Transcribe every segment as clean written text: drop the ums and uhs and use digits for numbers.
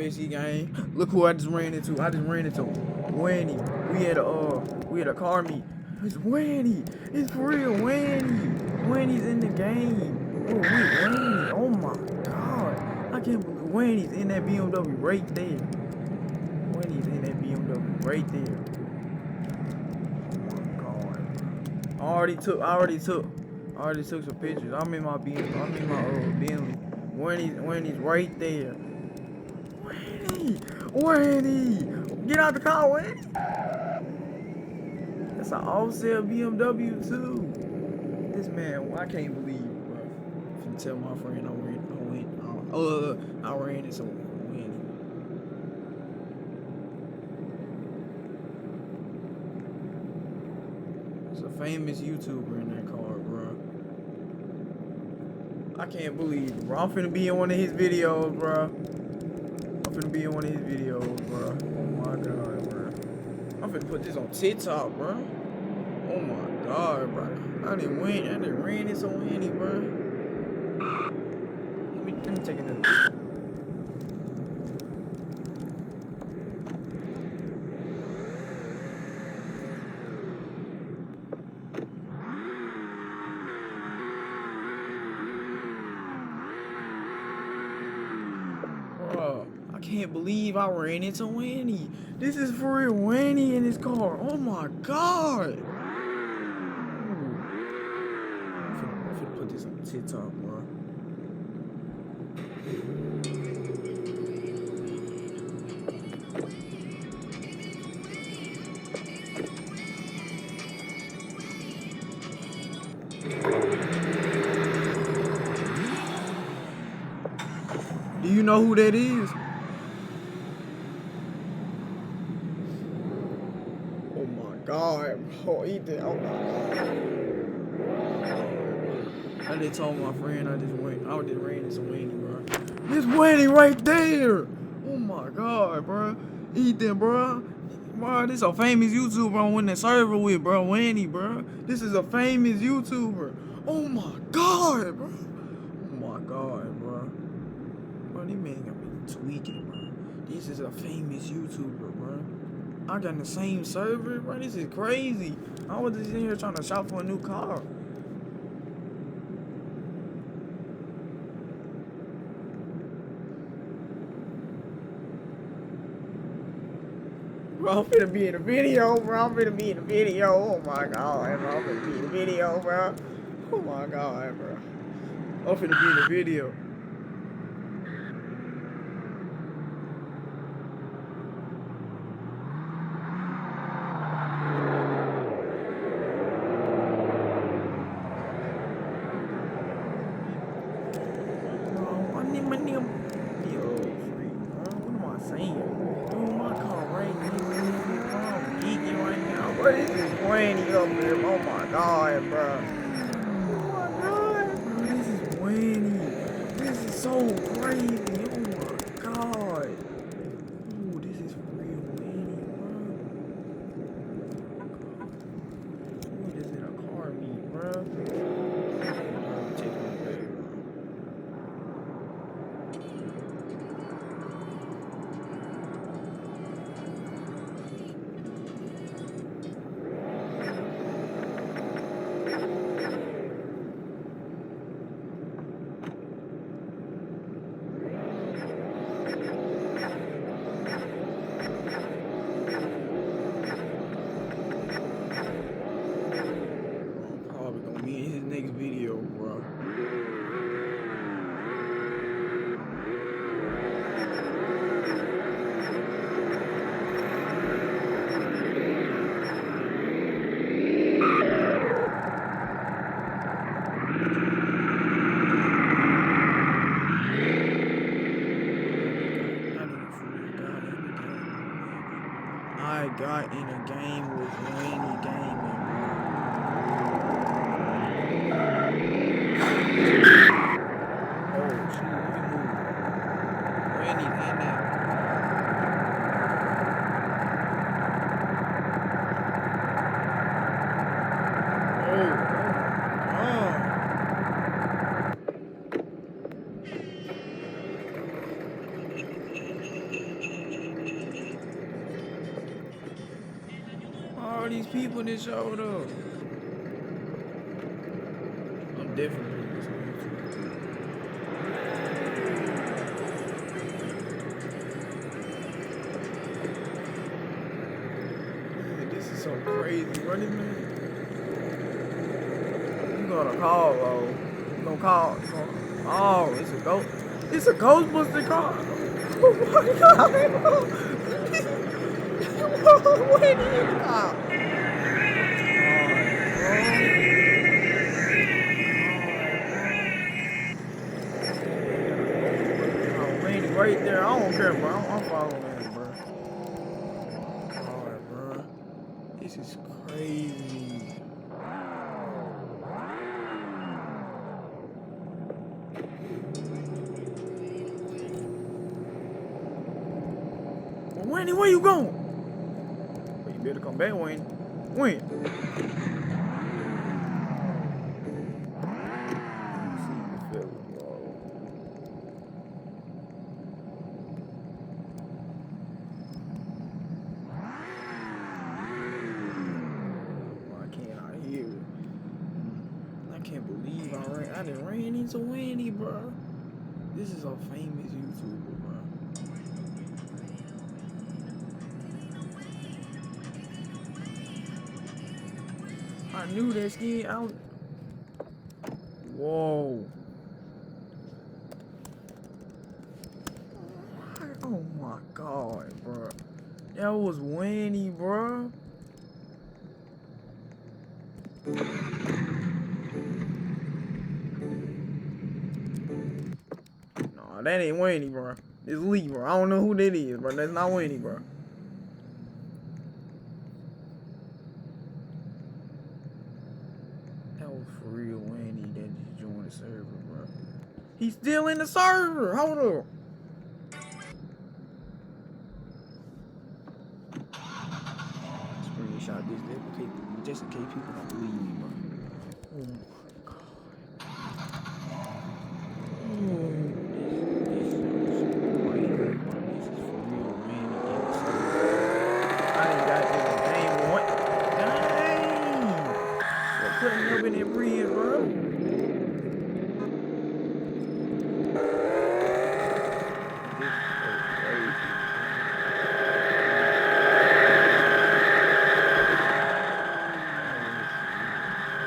Crazy gang. Look who I just ran into. I just ran into Wanny. We had a car meet. It's Wanny. It's for real, Wanny. Wanny's in the game. Oh wait, Wanny. Oh my god. I can't believe Wanny's in that BMW right there. Wanny's in that BMW right there. Oh my god. I already took some pictures. I'm in my Bentley. Wanny's right there. Wanny! Get out the car, Wanny! That's an offset BMW too. This man, I can't believe, bro. I'm finna tell my friend I ran into Wanny. It's a famous YouTuber in that car, bro. I can't believe it, bro. I'm finna be in one of his videos, bro. I'm finna be in one of his videos, bro. Oh my god, bro. I'm finna put this on TikTok, bro. Oh my god, bro. I didn't ran this on Wanny, bro. Let me take it. Bro, I can't believe I ran into Wanny. This is for real, Wanny in his car. Oh my god. I'm finna put this on TikTok, bro. Do you know who that is? Oh my god, bro. He did. Oh my god. I just told my friend I just ran into Wanny, bro. This Wanny right there. Oh my god, bro. Ethan, bro. Bro, this a famous YouTuber I'm in the server with, bro. Wanny, bro. This is a famous YouTuber. Oh my god, bro. Oh my god, bro. Bro, this man got me tweaking, bro. This is a famous YouTuber, bro. I got in the same server, bro. This is crazy. I was just in here trying to shop for a new car. Bro, I'm finna be in the video, bro. I'm finna be in the video. Oh my god, bro. I'm finna be in the video, bro. Oh my god, bro. I'm finna be in the video. Bro, this is Wanny up there. Oh my god, bro. Oh my god, bro. This is Wanny. This is so crazy. Oh my god. Ooh, this is for real Wanny, bro. We just in a car meet, bro. Take my back, bro. Next video, bro. I got in a game with Wanny Gaming, bro. these people that showed up. I'm definitely putting this on YouTube. Man, this is so crazy, running man. You gonna call, bro? You gonna call? Oh, it's a ghost. It's a Ghostbuster car. Oh my God! What is that? Right there, I don't care, bro. I'm following that, bro. Alright, bro. This is crazy. Well, Wanny, where you going? Well, you better come back, Wanny. When? I can't believe I done ran into Wanny, bro. This is a famous YouTuber, bro. I knew that skin out. Whoa. Oh my God, bro. That was Wanny, bro. No, that ain't Wanny, bro. It's Lee, bro. I don't know who that is, bro. That's not Wanny, bro. That was for real Wanny that just joined the server, bro. He's still in the server. Hold up. Screenshot this just in case people don't believe me, bro. Oh my God. Putting up in that bridge, bro.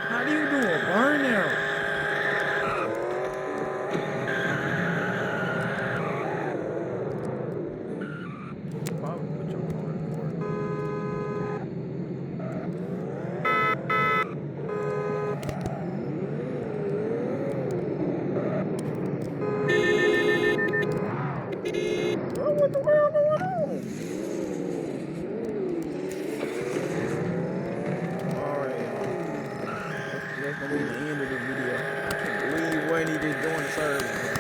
How do you do a burnout? What the world going on? Alright, that's gonna be the end of the video. I can't believe Wanny just joined the server.